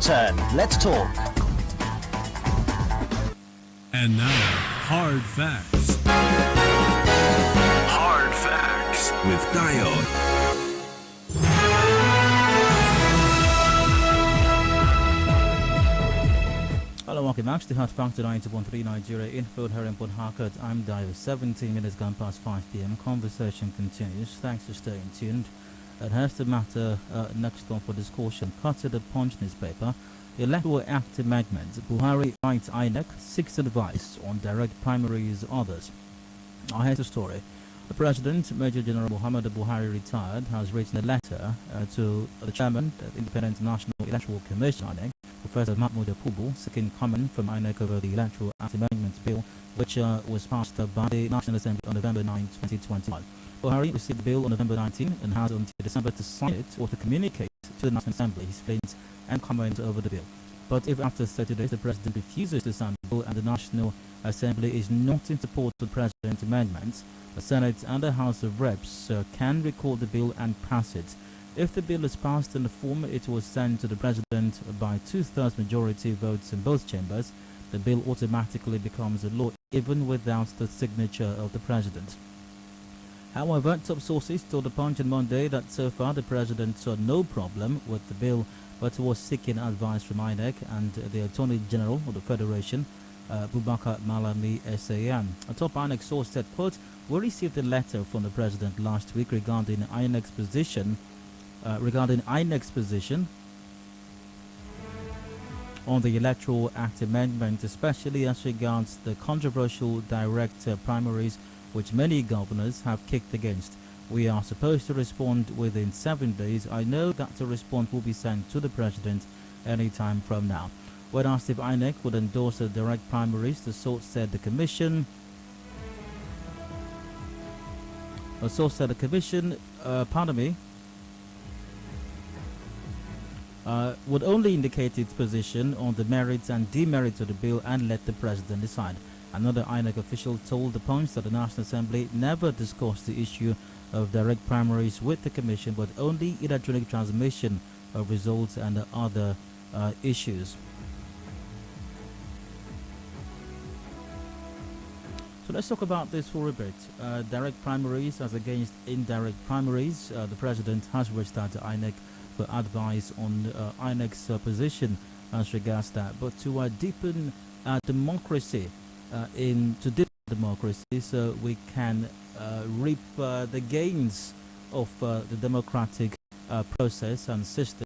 Turn. Let's talk. And now, Hard Facts. Hard Facts with Diode. Hello, welcome back to the Hard Facts 90.3 Nigeria Info here in Port Harcourt. I'm Diode. 17 minutes gone past 5 p.m. Conversation continues. Thanks for staying tuned. And here's the matter next on for discussion. Cut to the Punch newspaper. Electoral Act amendments. Buhari writes INEC seeks advice on direct primaries. Others. Now here's the story. The President, Major General Muhammad Buhari, retired, has written a letter to the Chairman of the Independent National Electoral Commission, INEC, Professor Mahmoud Apubu, seeking comment from INEC over the Electoral Act Amendment Bill, which was passed by the National Assembly on November 9, 2021. Buhari received the bill on November 19 and has until December to sign it or to communicate to the National Assembly his feelings and comments over the bill. But if after 30 days the President refuses to sign the bill and the National Assembly is not in support of the President's amendments, the Senate and the House of Reps can recall the bill and pass it. If the bill is passed in the form it was sent to the President by 2/3 majority votes in both chambers, the bill automatically becomes a law even without the signature of the President. However, top sources told the Punch on Monday that so far the President saw no problem with the bill, but was seeking advice from INEC and the Attorney General of the Federation, Bubakar Malami SAN. A top INEC source said, quote, "We received a letter from the President last week regarding INEC's position on the Electoral Act amendment, especially as regards the controversial direct primaries which many governors have kicked against. We are supposed to respond within 7 days. I know that the response will be sent to the President any time from now." When asked if INEC would endorse the direct primaries, the source said the Commission would only indicate its position on the merits and demerits of the bill and let the President decide. Another INEC official told the Punch that the National Assembly never discussed the issue of direct primaries with the Commission, but only electronic transmission of results and other issues. So let's talk about this for a bit. Direct primaries as against indirect primaries. The President has reached out to INEC for advice on INEC's position as regards that. But to deepen democracy, so we can reap the gains of the democratic process and system,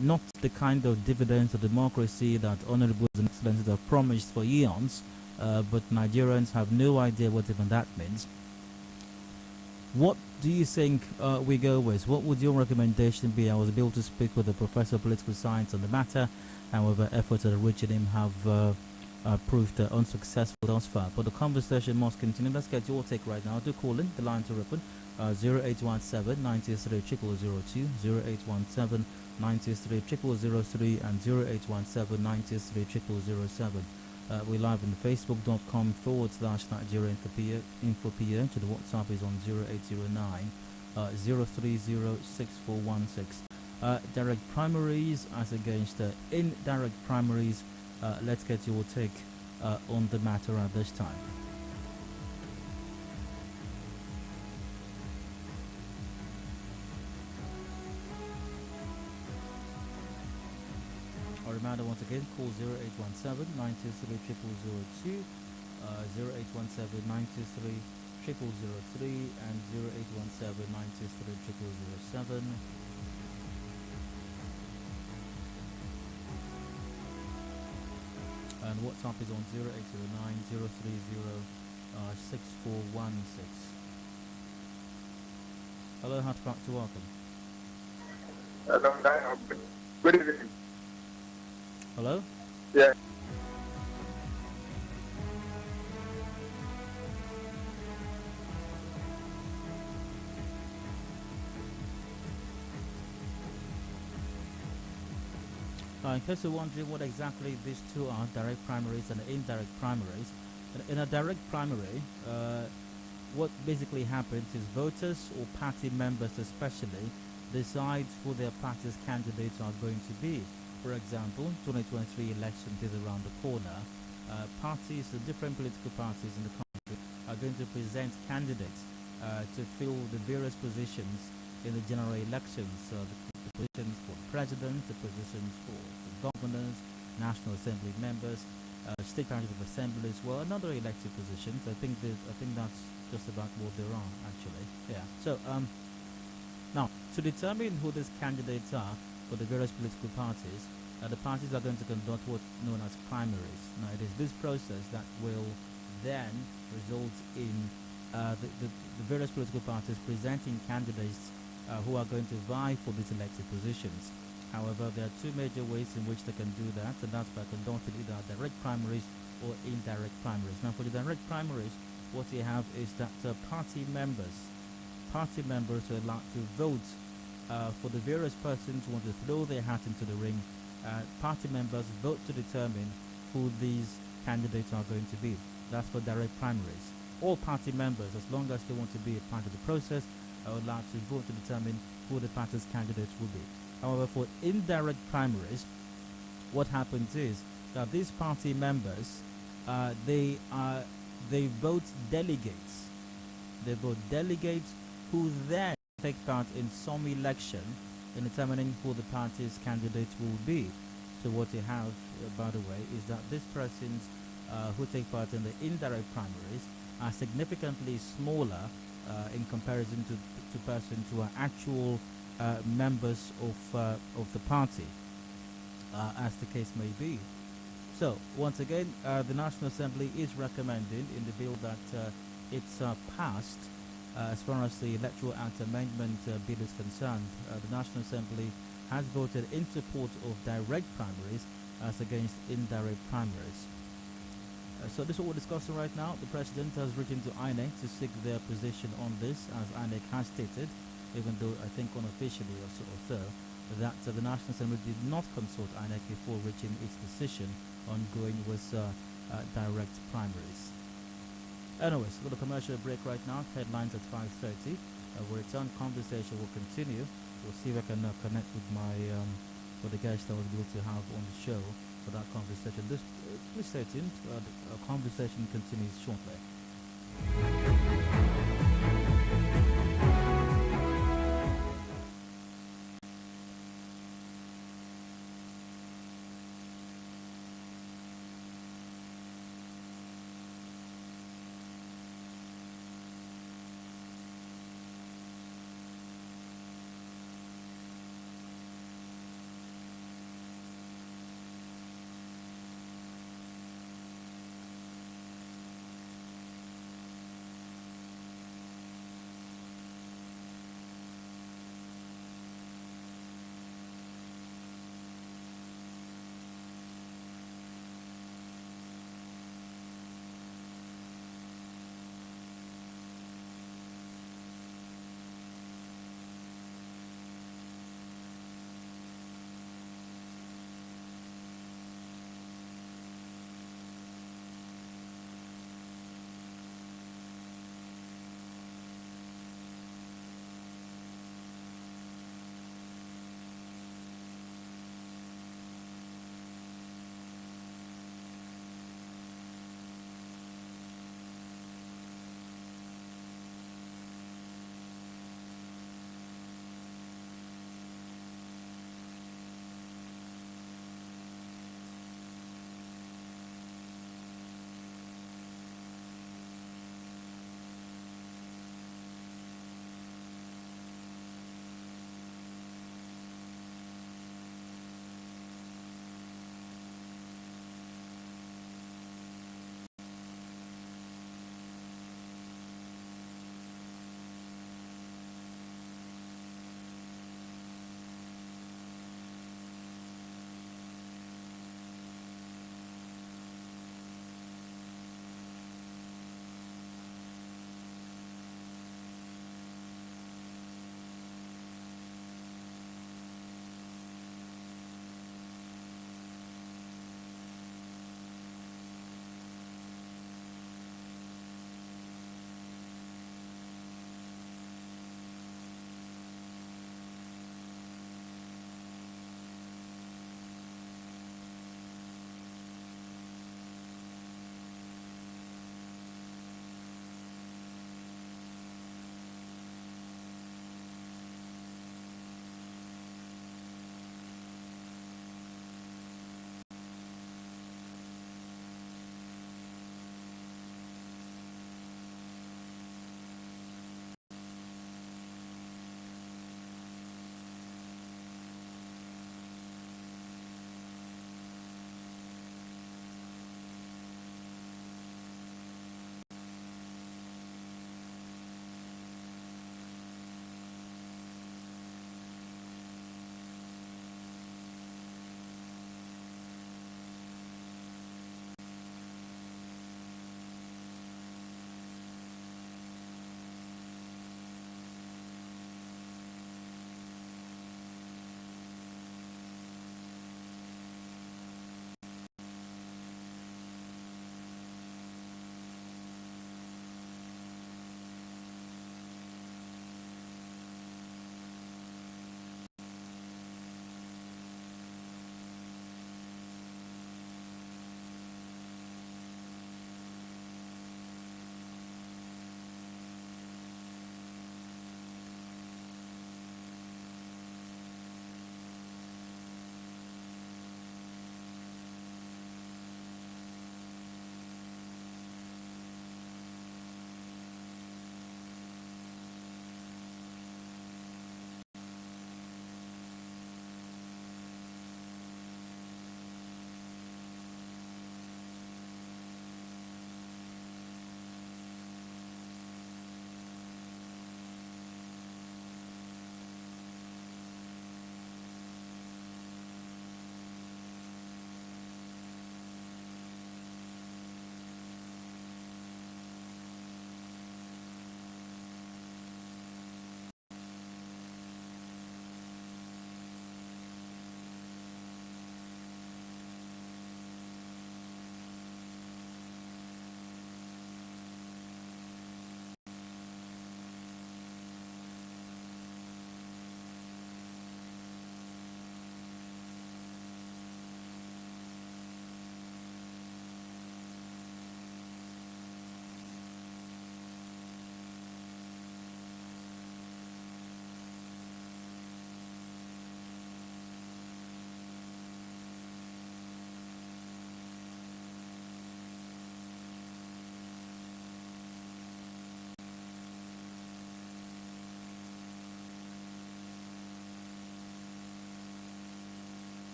not the kind of dividends of democracy that honorables and excellencies have promised for eons, but Nigerians have no idea what even that means. What do you think we go with? What would your recommendation be? I was able to speak with a professor of political science on the matter. However, efforts at reaching him have proved unsuccessful thus far. But the conversation must continue. Let's get your take right now. Do call in. The lines are open. 0817 93 0002, 0817 93 0003, and 0817 93 0007. We're live on facebook.com/Nigeria Info to the WhatsApp is on 0809 0306416. Direct primaries as against indirect primaries. Let's get your take on the matter at this time. A reminder once again, call 0817 923 0002, 0817 923 0003, and 0817 923 0007. And WhatsApp is on 0809 030 6416. Hello, hard back to welcome. Hello, good evening. Hello? Yeah. In case you're wondering what exactly these two are, direct primaries and indirect primaries. In a direct primary, what basically happens is voters or party members especially decide who their party's candidates are going to be. For example, 2023 election is around the corner. Parties, the different political parties in the country, are going to present candidates to fill the various positions in the general elections. The positions for president, the positions for the governors, National Assembly members, state houses of assembly as well, and other elected positions. I think that's just about what there are actually. Yeah. So now to determine who these candidates are for the various political parties, the parties are going to conduct what's known as primaries. Now it is this process that will then result in the various political parties presenting candidates who are going to vie for these elected positions. However, there are two major ways in which they can do that, and that's by conducting either direct primaries or indirect primaries. Now, for the direct primaries, what you have is that party members are allowed to vote for the various persons who want to throw their hat into the ring. Party members vote to determine who these candidates are going to be. That's for direct primaries. All party members, as long as they want to be a part of the process, are allowed to vote to determine who the party's candidates will be. However, for indirect primaries, what happens is that these party members, they vote delegates. They vote delegates who then take part in some election in determining who the party's candidates will be. So what you have, by the way, is that these persons who take part in the indirect primaries are significantly smaller in comparison to persons who are actual members of the party, as the case may be. So once again, the National Assembly is recommending in the bill that it's passed. As far as the Electoral Act Amendment bill is concerned, the National Assembly has voted in support of direct primaries as against indirect primaries. So this is what we're discussing right now. The President has written to INEC to seek their position on this, as INEC has stated, even though I think unofficially or so, that the National Assembly did not consult INEC before reaching its decision on going with direct primaries. Anyways, we've got a commercial break right now. Headlines at 5:30. We'll return. Conversation will continue. We'll see if I can connect with my with the guests that I was able to have on the show for that conversation. Please stay tuned. The conversation continues shortly.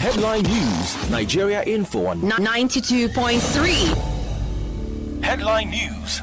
Headline News, Nigeria Info on 92.3. Headline News.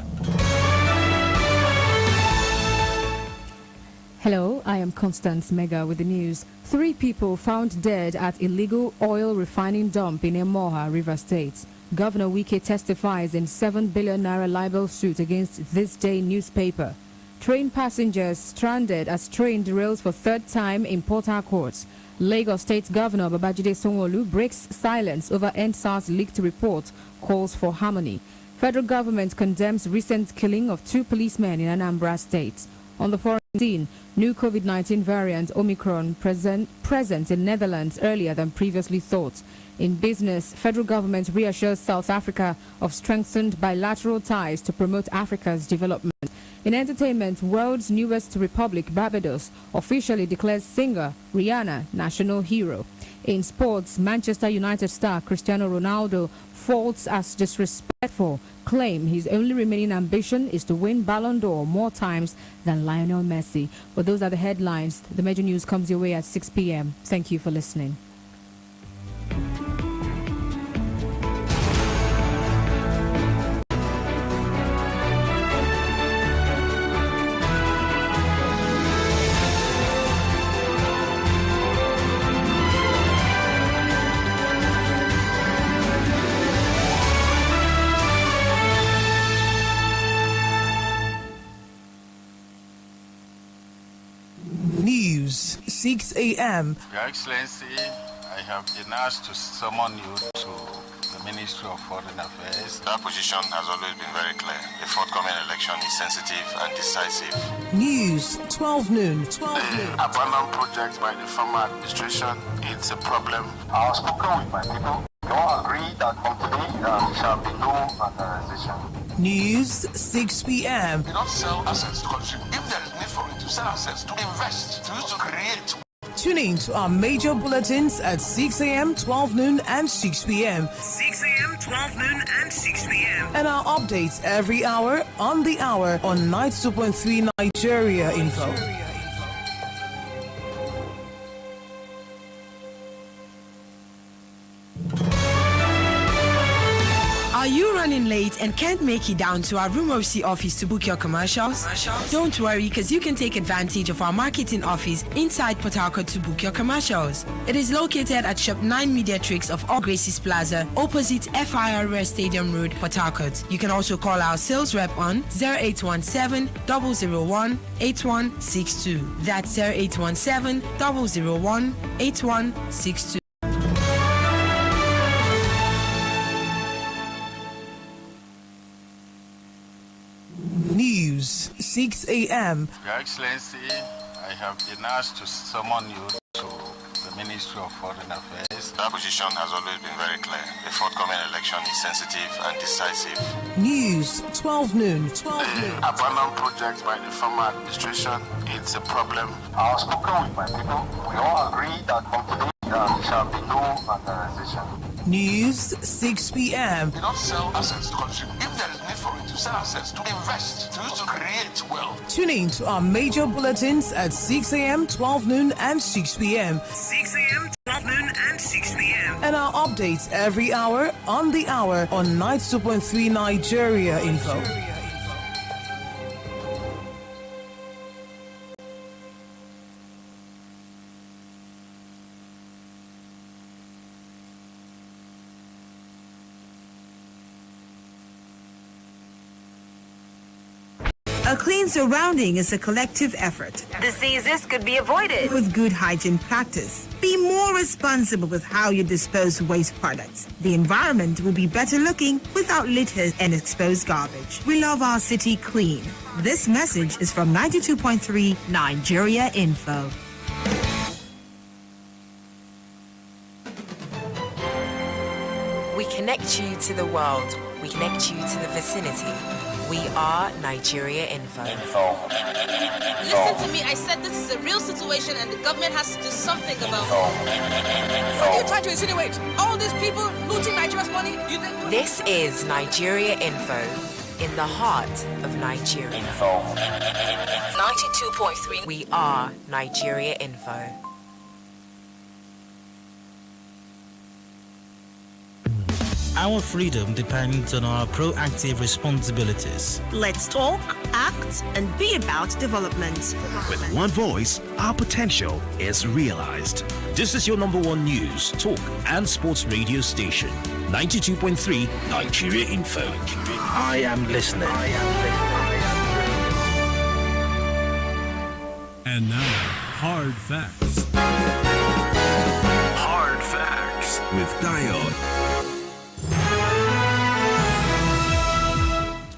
Hello, I am Constance Mega with the news. 3 people found dead at illegal oil refining dump in Emoha, River State. Governor Wike testifies in 7 billion naira libel suit against This Day newspaper. Train passengers stranded as train derails for 3rd time in Port Harcourt. Lagos State Governor Babajide Sanwo-Olu breaks silence over NSAS leaked report, calls for harmony. Federal government condemns recent killing of 2 policemen in Anambra State. On the foreign scene, new COVID-19 variant Omicron present in Netherlands earlier than previously thought. In business, federal government reassures South Africa of strengthened bilateral ties to promote Africa's development. In entertainment, world's newest republic, Barbados, officially declares singer Rihanna national hero. In sports, Manchester United star Cristiano Ronaldo faults as disrespectful, claim his only remaining ambition is to win Ballon d'Or more times than Lionel Messi. But those are the headlines. The major news comes your way at 6 p.m. Thank you for listening. News, 6 a.m. Your Excellency, I have been asked to summon you to the Ministry of Foreign Affairs. That position has always been very clear. The forthcoming election is sensitive and decisive. News, 12 noon. The abandoned project by the former administration, it's a problem. I have spoken with my people. They all agree that from today there shall be no vandalization. News, 6 p.m. Do not sell assets to consume. If there is need for it, to sell assets, to invest, to use to create. Tune in to our major bulletins at 6 a.m., 12 noon, and 6 p.m. 6 a.m., 12 noon, and 6 p.m. And our updates every hour on the hour on 92.3 Nigeria Info. Are you running late and can't make it down to our Rumosi office to book your commercials? Don't worry, because you can take advantage of our marketing office inside Port Harcourt to book your commercials. It is located at Shop 9 Mediatrix of All Graces Plaza, opposite FIRS Stadium Road, Port Harcourt. You can also call our sales rep on 0817 001 8162. That's 0817 001 8162. News, 6 a.m. Your Excellency, I have been asked to summon you to the Ministry of Foreign Affairs. That position has always been very clear. The forthcoming election is sensitive and decisive. News, 12 noon. The abandoned project by the former administration, it's a problem. I have spoken with my people. We all agree that from today there shall be no vandalization. News, 6 p.m. Do not sell assets to consume. If there is need for it, to sell assets, to invest, to use to create wealth. Tune in to our major bulletins at 6 a.m., 12 noon, and 6 p.m. 6 a.m., 12 noon, and 6 p.m. And our updates every hour on the hour on 92.3 Nigeria Info. A clean surrounding is a collective effort. Diseases could be avoided with good hygiene practice. Be more responsible with how you dispose waste products. The environment will be better looking without litter and exposed garbage. We love our city clean. This message is from 92.3 Nigeria Info. We connect you to the world. We connect you to the vicinity. We are Nigeria Info. Listen to me. I said this is a real situation and the government has to do something about it. What are you trying to insinuate? All these people looting Nigeria's money? You think this is Nigeria Info in the heart of Nigeria. 92.3. We are Nigeria Info. Our freedom depends on our proactive responsibilities. Let's talk, act, and be about development. With one voice, our potential is realized. This is your number one news, talk, and sports radio station. 92.3 Nigeria Info. I am listening. And now, hard facts. Hard facts with Dayo.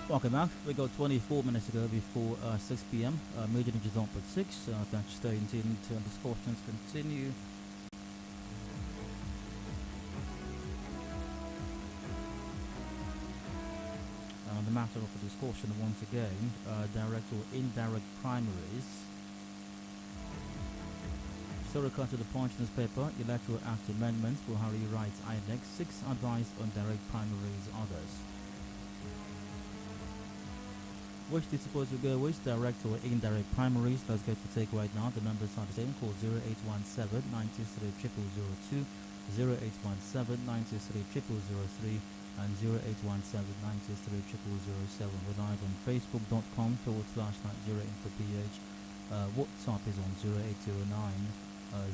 Welcome back. We got 24 minutes to go before 6 p.m. Major news on at 6. Thanks for staying tuned. Discussions continue. The matter of the discussion once again, direct or indirect primaries. Story cut to the point in this paper, Electoral Act Amendments, Buhari writes INEC, 6 advice on direct primaries, others. Which do you suppose we go with, direct or indirect primaries? Let's go to take right now. The numbers are the same. Call 0817 93 0002, 0817 93 0003, and 0817 93 0007. We're live on facebook.com/Nigeria Info PH. WhatsApp is on 0809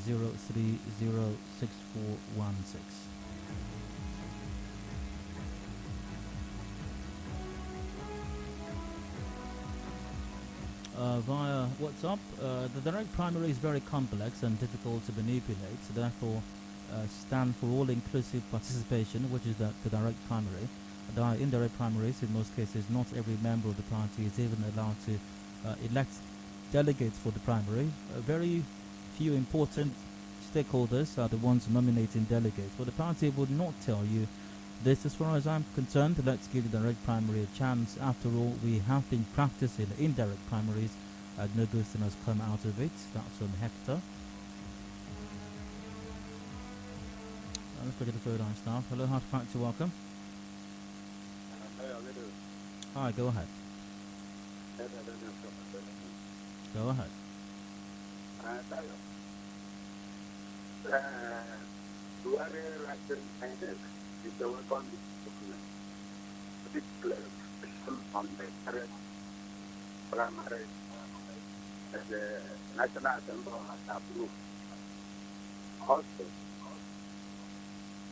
0306416. Via WhatsApp, the direct primary is very complex and difficult to manipulate, so therefore stand for all-inclusive participation, which is the direct primary. The indirect primaries, in most cases, not every member of the party is even allowed to elect delegates for the primary. Very few important stakeholders are the ones nominating delegates, but the party would not tell you this. As far as I'm concerned, let's give the direct primary a chance. After all, we have been practicing indirect primaries and no good thing has come out of it. That's from Hector. Let's go to the third line staff. Hello, hard factor, welcome. Hi, go ahead. Go ahead. Is the work on this document, particularly on the current primary that the National Assembly has approved. Also,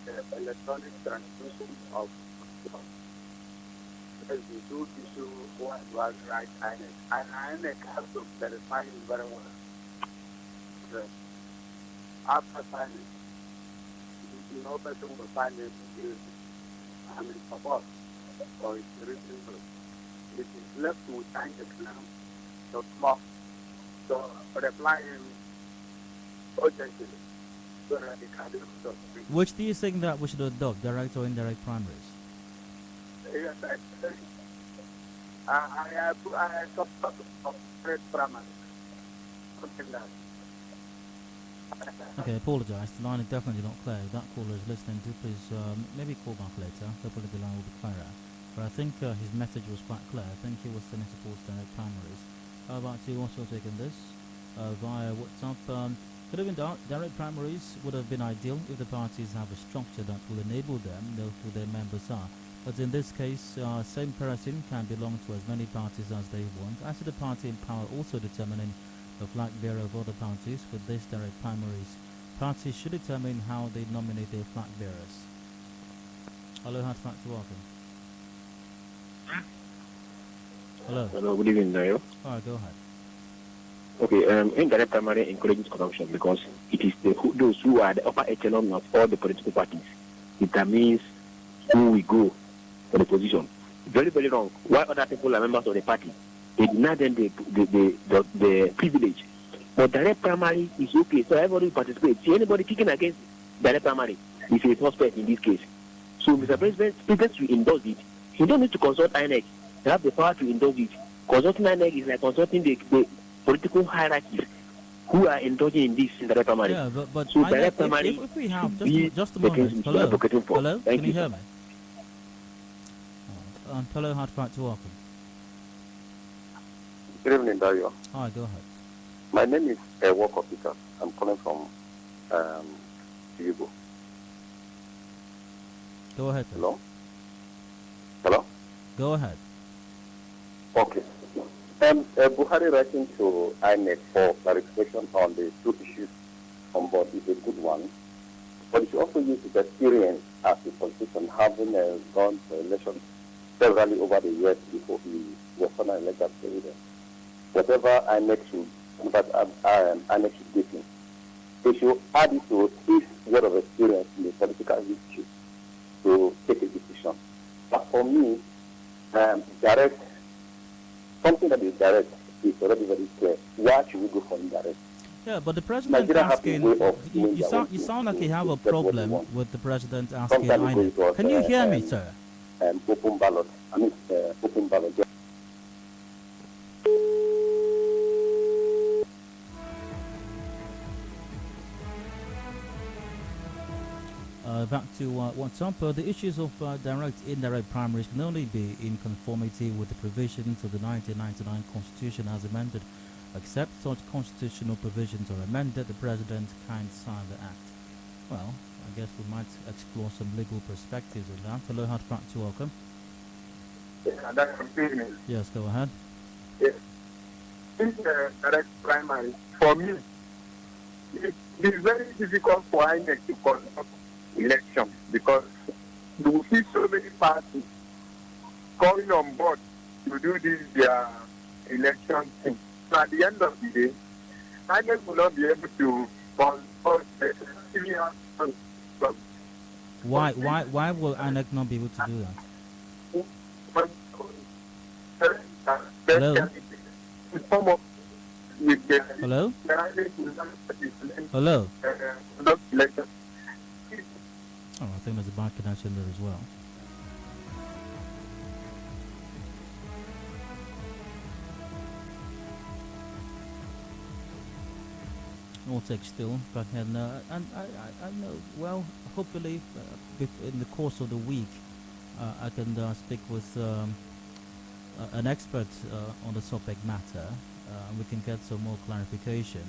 the electronic transmission of because we do issue what was right INEC. And INEC has to verify it very well. After signing, no person will find it support or it's reasonable. It is left to sign the plan, so small. So reply him urgently so that it can be resolved. Which do you think that we should adopt, direct or indirect primaries? Yes, I support direct primaries. Something like that. Okay, apologise. The line is definitely not clear. If that caller is listening to, please maybe call back later. Hopefully the line will be clearer. But I think his message was quite clear. I think he was still in support of direct primaries. How about you? What's your take on this? Via WhatsApp. Could have been direct primaries would have been ideal if the parties have a structure that will enable them know who their members are. But in this case, same person can belong to as many parties as they want. As to the party in power also determining the flag bearer of other parties, with this direct primaries, parties should determine how they nominate their flag bearers. Hello, hard factor, welcome. Hello. Hello, good evening, Dayo. Alright, go ahead. Okay, indirect primary encourages corruption because it is those who are the upper echelon of all the political parties determines who will go for the position. Very, very wrong. Why other people are members of the party? They deny them the privilege. But direct primary is okay, so everybody participates. See, anybody kicking against direct primary is a suspect in this case. So Mr. President will endorse it. You don't need to consult INEC. You have the power to endorse it. Consulting INEC is like consulting the political hierarchies who are indulging in this direct primary. Yeah, but so direct primary, if we have just a moment. Hello, can you hear me? Hello, hard factor, welcome. Good evening, Dario. Hi, go ahead. My name is Walker Peter. I'm calling from Yigo. Go ahead. Hello? Hello? Go ahead. Okay. Buhari writing to INEC for clarification on the two issues on board is a good one. But he also used his experience as a politician, having gone to elections severally over the years before he was finally elected as president. Whatever INEC should give him, they should add it to his word of experience in the political history to take a decision. But for me, direct, something that is direct is already very clear. Why should we go for indirect? Yeah, but the president asking, you sound like you have a problem with the president asking INEC. Can you hear me, sir? Open ballot. Open ballot. Back to what's up. The issues of direct, indirect primaries can only be in conformity with the provisions of the 1999 Constitution as amended. Except such constitutional provisions are amended, the President can't sign the act. Well, I guess we might explore some legal perspectives on that. Hello, hard back to welcome. Yes, go ahead. Yes. In the direct primary, for me, it is very difficult for INEC to conduct election because you will see so many parties coming on board to do this their election thing. So at the end of the day, INEC will not be able to conduct the Why will INEC not be able to do that? Hello? Hello? Hello? Oh, I think there's a bad connection there as well. All take still, but and I know, well, hopefully in the course of the week I can speak with an expert on the topic matter, and we can get some more clarification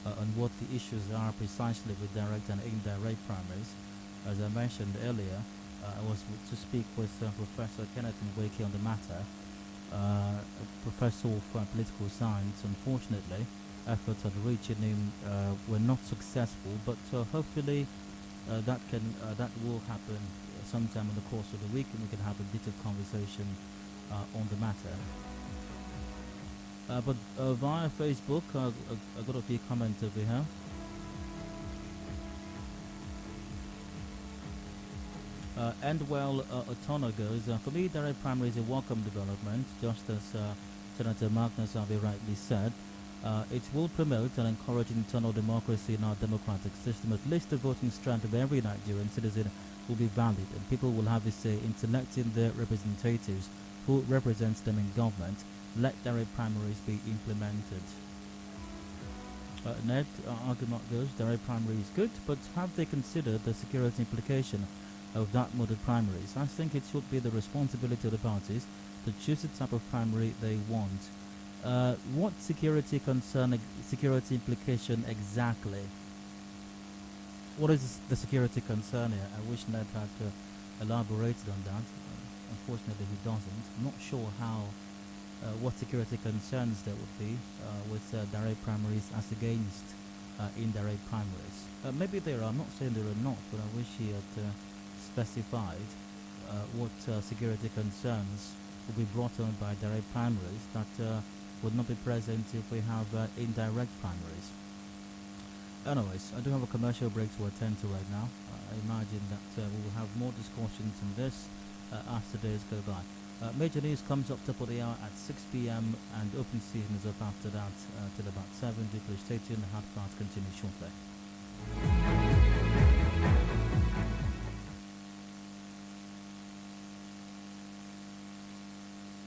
on what the issues are precisely with direct and indirect primaries. As I mentioned earlier, I was to speak with Professor Kenneth Nweke on the matter, Professor of Political Science. Unfortunately, efforts at reaching him were not successful, but hopefully that will happen sometime in the course of the week, and we can have a bit of conversation on the matter. But via Facebook, I got a few comments over here. Otona goes, for me, direct primary is a welcome development, just as Senator Magnus Abbey rightly said. It will promote and encourage internal democracy in our democratic system. At least the voting strength of every Nigerian citizen will be valid, and people will have a say in selecting their representatives who represents them in government. Let direct primaries be implemented. Ned, argument goes, direct primary is good, but have they considered the security implication of that mode of primaries? I think it should be the responsibility of the parties to choose the type of primary they want. What security implication exactly? What is the security concern here? I wish Ned had elaborated on that. Unfortunately, he doesn't. I'm not sure how, what security concerns there would be with direct primaries as against indirect primaries. Maybe there are. I'm not saying there are not, but I wish he had specified what security concerns will be brought on by direct primaries that would not be present if we have indirect primaries. Anyways, I do have a commercial break to attend to right now. I imagine that we will have more discussions on this as the days go by. Major news comes up top of the hour at 6 p.m. and open season is up after that till about 7. Do please stay tuned. The hard part continues shortly.